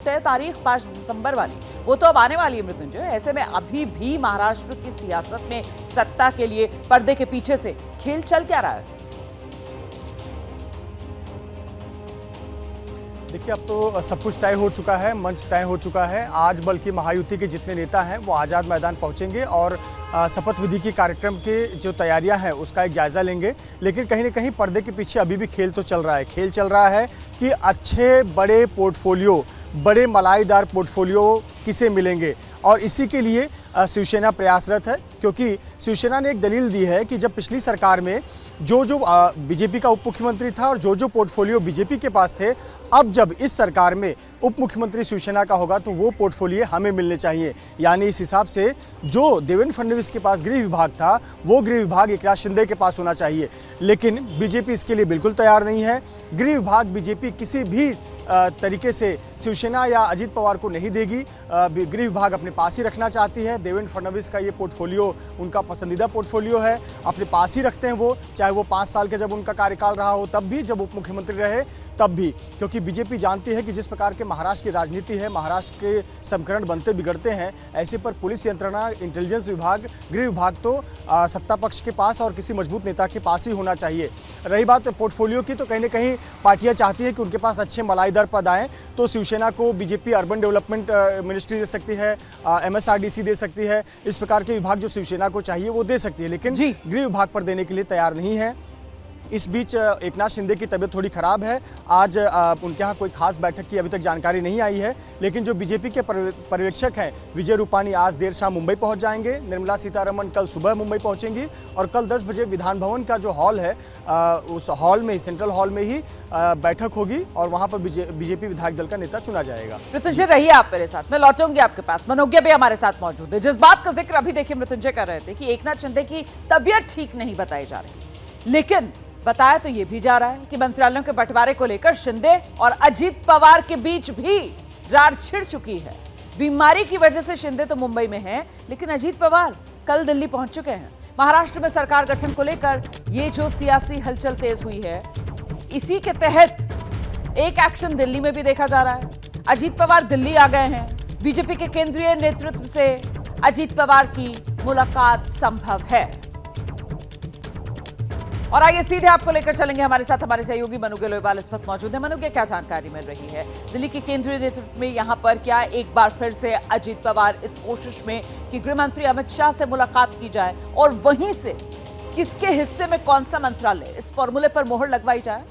तय तारीख 5 दिसंबर वाली, वो तो अब आने वाली है मृत्युंजय। ऐसे में अभी भी महाराष्ट्र की सियासत में सत्ता के लिए पर्दे के पीछे से खेल चल क्या रहा है? देखिए, अब तो सब कुछ तय हो चुका है, मंच तय हो चुका है। आज बल्कि महायुति के जितने नेता हैं वो आज़ाद मैदान पहुंचेंगे और शपथ विधि की कार्यक्रम की जो तैयारियां हैं उसका एक जायज़ा लेंगे। लेकिन कहीं ना कहीं पर्दे के पीछे अभी भी खेल तो चल रहा है। खेल चल रहा है कि अच्छे बड़े पोर्टफोलियो, बड़े मलाईदार पोर्टफोलियो किसे मिलेंगे, और इसी के लिए शिवसेना प्रयासरत है। क्योंकि शिवसेना ने एक दलील दी है कि जब पिछली सरकार में जो बीजेपी का उप मुख्यमंत्री था और जो पोर्टफोलियो बीजेपी के पास थे, अब जब इस सरकार में उप मुख्यमंत्री शिवसेना का होगा तो वो पोर्टफोलियो हमें मिलने चाहिए। यानी इस हिसाब से जो देवेंद्र फडणवीस के पास गृह विभाग था वो गृह विभाग एकनाथ शिंदे के पास होना चाहिए। लेकिन बीजेपी इसके लिए बिल्कुल तैयार नहीं है। गृह विभाग बीजेपी किसी भी तरीके से शिवसेना या अजीत पवार को नहीं देगी। गृह विभाग अपने पास ही रखना चाहती है। देवेंद्र फडणवीस का ये पोर्टफोलियो उनका पसंदीदा पोर्टफोलियो है, अपने पास ही रखते हैं वो, चाहे वो 5 साल के जब उनका कार्यकाल रहा हो तब भी, जब उप मुख्यमंत्री रहे तब भी। क्योंकि बीजेपी जानती है कि जिस प्रकार के महाराष्ट्र की राजनीति है, महाराष्ट्र के समीकरण बनते बिगड़ते हैं, ऐसे पर पुलिस यंत्रणा, इंटेलिजेंस विभाग, गृह विभाग तो सत्ता पक्ष के पास और किसी मजबूत नेता के पास ही होना चाहिए। रही बात पोर्टफोलियो की, तो कहीं ना कहीं पार्टियां चाहती है कि उनके पास अच्छे मलाईदार पद आएँ। तो शिवसेना को बीजेपी अर्बन डेवलपमेंट मिनिस्ट्री दे सकती है, MSRDC दे सकती है। इस प्रकार के विभाग जो शिवसेना को चाहिए वो दे सकती है, लेकिन गृह विभाग पर देने के लिए तैयार नहीं है। इस बीच एकनाथ शिंदे की तबीयत थोड़ी खराब है। आज उनके यहाँ कोई खास बैठक की अभी तक जानकारी नहीं आई है। लेकिन जो बीजेपी के पर्यवेक्षक हैं विजय रूपानी आज देर शाम मुंबई पहुंच जाएंगे। निर्मला सीतारमण कल सुबह मुंबई पहुंचेंगी और कल 10 बजे विधान भवन का जो हॉल है उस हॉल में, सेंट्रल हॉल में ही बैठक होगी और वहां पर बीजेपी विधायक दल का नेता चुना जाएगा। मृत्युंजय, रहिए आप मेरे साथ, मैं लौटूंगी आपके पास। मनोज्ञ भी हमारे साथ मौजूद है। जिस बात का जिक्र अभी देखिए मृत्युंजय कर रहे थे कि एकनाथ शिंदे की तबीयत ठीक नहीं बताई जा रही, लेकिन बताया तो यह भी जा रहा है कि मंत्रालयों के बंटवारे को लेकर शिंदे और अजीत पवार के बीच भी रार छिड़ चुकी है। बीमारी की वजह से शिंदे तो मुंबई में हैं, लेकिन अजीत पवार कल दिल्ली पहुंच चुके हैं। महाराष्ट्र में सरकार गठन को लेकर ये जो सियासी हलचल तेज हुई है, इसी के तहत एक एक्शन दिल्ली में भी देखा जा रहा है। अजीत पवार दिल्ली आ गए हैं। बीजेपी के केंद्रीय नेतृत्व से अजीत पवार की मुलाकात संभव है। और आइए सीधे आपको लेकर चलेंगे, हमारे साथ हमारे सहयोगी मनु लोईवाल इस वक्त मौजूद है। मनु, क्या जानकारी मिल रही है दिल्ली के केंद्रीय नेतृत्व में? यहां पर क्या एक बार फिर से अजीत पवार इस कोशिश में कि गृह मंत्री अमित शाह से मुलाकात की जाए और वहीं से किसके हिस्से में कौन सा मंत्रालय, इस फॉर्मूले पर मोहर लगवाई जाए?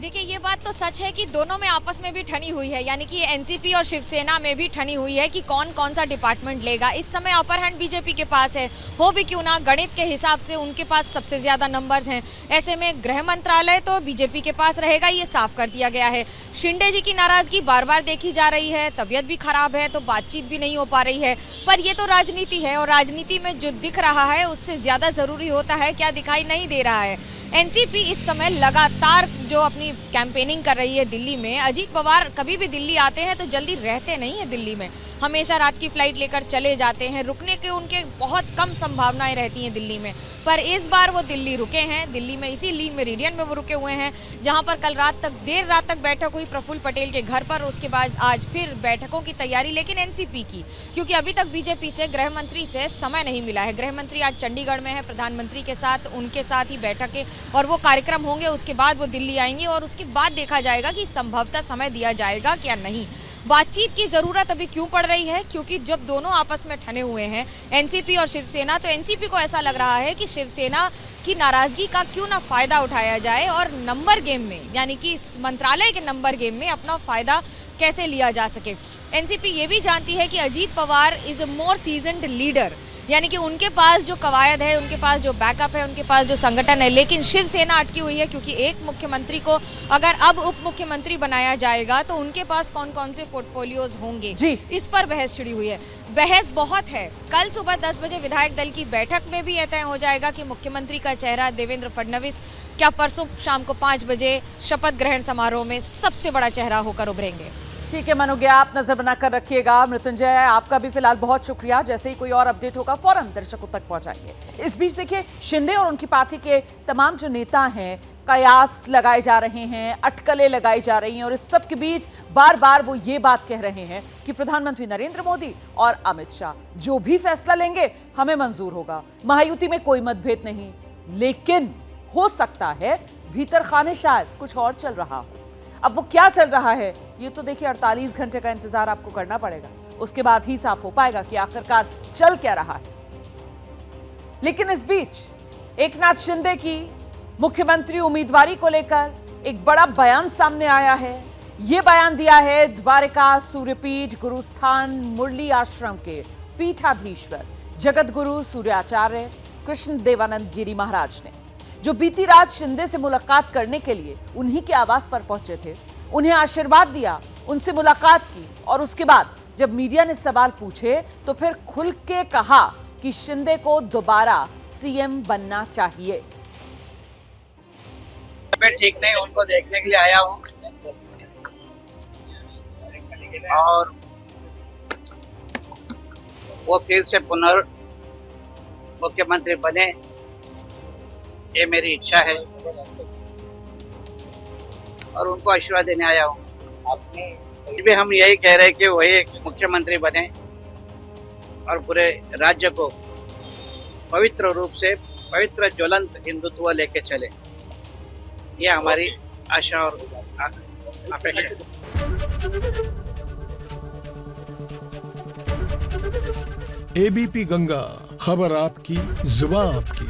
देखिए, ये बात तो सच है कि दोनों में आपस में भी ठनी हुई है, यानी कि एनसीपी और शिवसेना में भी ठनी हुई है कि कौन कौन सा डिपार्टमेंट लेगा। इस समय अपर हैंड बीजेपी के पास है, हो भी क्यों ना, गणित के हिसाब से उनके पास सबसे ज्यादा नंबर्स हैं। ऐसे में गृह मंत्रालय तो बीजेपी के पास रहेगा, ये साफ कर दिया गया है। शिंदे जी की नाराजगी बार बार देखी जा रही है, तबीयत भी खराब है तो बातचीत भी नहीं हो पा रही है। पर ये तो राजनीति है और राजनीति में जो दिख रहा है उससे ज्यादा जरूरी होता है क्या दिखाई नहीं दे रहा है। एनसीपी इस समय लगातार जो अपनी कैंपेनिंग कर रही है दिल्ली में। अजीत पवार कभी भी दिल्ली आते हैं तो जल्दी रहते नहीं है दिल्ली में, हमेशा रात की फ्लाइट लेकर चले जाते हैं। रुकने के उनके बहुत कम संभावनाएं रहती हैं दिल्ली में, पर इस बार वो दिल्ली रुके हैं। दिल्ली में इसी ली मेरिडियन में वो रुके हुए हैं, जहां पर कल रात तक देर रात तक बैठक हुई प्रफुल्ल पटेल के घर पर। उसके बाद आज फिर बैठकों की तैयारी, लेकिन एनसीपी की, क्योंकि अभी तक बीजेपी से गृह मंत्री से समय नहीं मिला है। गृह मंत्री आज चंडीगढ़ में है प्रधानमंत्री के साथ, उनके साथ ही बैठकें और वो कार्यक्रम होंगे। उसके बाद वो दिल्ली आएंगे और उसके बाद देखा जाएगा कि संभवतः समय दिया जाएगा क्या नहीं। बातचीत की जरूरत अभी क्यों पड़ रही है? क्योंकि जब दोनों आपस में ठने हुए हैं एनसीपी और शिवसेना, तो एनसीपी को ऐसा लग रहा है कि शिवसेना की नाराजगी का क्यों ना फायदा उठाया जाए और नंबर गेम में, यानी कि इस मंत्रालय के नंबर गेम में अपना फायदा कैसे लिया जा सके। एनसीपी ये भी जानती है कि Ajit Pawar is a more seasoned leader, यानी कि उनके पास जो कवायद है, उनके पास जो बैकअप है, उनके पास जो संगठन है। लेकिन शिवसेना अटकी हुई है, क्योंकि एक मुख्यमंत्री को अगर अब उप मुख्यमंत्री बनाया जाएगा तो उनके पास कौन कौन से पोर्टफोलियोज होंगे, इस पर बहस छिड़ी हुई है। बहस बहुत है। कल सुबह 10 बजे विधायक दल की बैठक में भी यह तय हो जाएगा कि मुख्यमंत्री का चेहरा देवेंद्र फडणवीस क्या परसों शाम को 5 बजे शपथ ग्रहण समारोह में सबसे बड़ा चेहरा होकर उभरेंगे। ठीक है मनोगे, आप नजर बनाकर रखिएगा। मृत्युंजय, आपका भी फिलहाल बहुत शुक्रिया। जैसे ही कोई और अपडेट होगा फौरन दर्शकों तक पहुंचाएंगे। इस बीच देखिए, शिंदे और उनकी पार्टी के तमाम जो नेता हैं, कयास लगाए जा रहे हैं, अटकलें लगाई जा रही हैं, और इस सब के बीच बार बार वो ये बात कह रहे हैं कि प्रधानमंत्री नरेंद्र मोदी और अमित शाह जो भी फैसला लेंगे हमें मंजूर होगा, महायुति में कोई मतभेद नहीं। लेकिन हो सकता है भीतर खाने शायद कुछ और चल रहा हो। अब वो क्या चल रहा है ये तो देखिए 48 घंटे का इंतजार आपको करना पड़ेगा, उसके बाद ही साफ हो पाएगा कि आखिरकार चल क्या रहा है। लेकिन इस बीच एकनाथ शिंदे की मुख्यमंत्री उम्मीदवारी को लेकर एक बड़ा बयान सामने आया है। यह बयान दिया है द्वारिका सूर्यपीठ गुरुस्थान मुरली आश्रम के पीठाधीश्वर जगत गुरु सूर्याचार्य कृष्ण देवानंद गिरी महाराज ने, जो बीती रात शिंदे से मुलाकात करने के लिए उन्हीं के आवास पर पहुंचे थे, उन्हें आशीर्वाद दिया, उनसे मुलाकात की, और उसके बाद जब मीडिया ने सवाल पूछे तो फिर खुल के कहा कि शिंदे को दोबारा सीएम बनना चाहिए। मैं ठीक नहीं, उनको देखने के लिए आया हूँ और वो फिर से मुख्यमंत्री बने, ये मेरी इच्छा है और उनको आशीर्वाद देने आया हूँ। भी हम यही कह रहे हैं कि वही मुख्यमंत्री बने और पूरे राज्य को पवित्र रूप से पवित्र ज्वलंत हिंदुत्व लेके चले, ये हमारी आशा और अपेक्षा है। एबीपी गंगा, खबर आपकी, जुबान आपकी।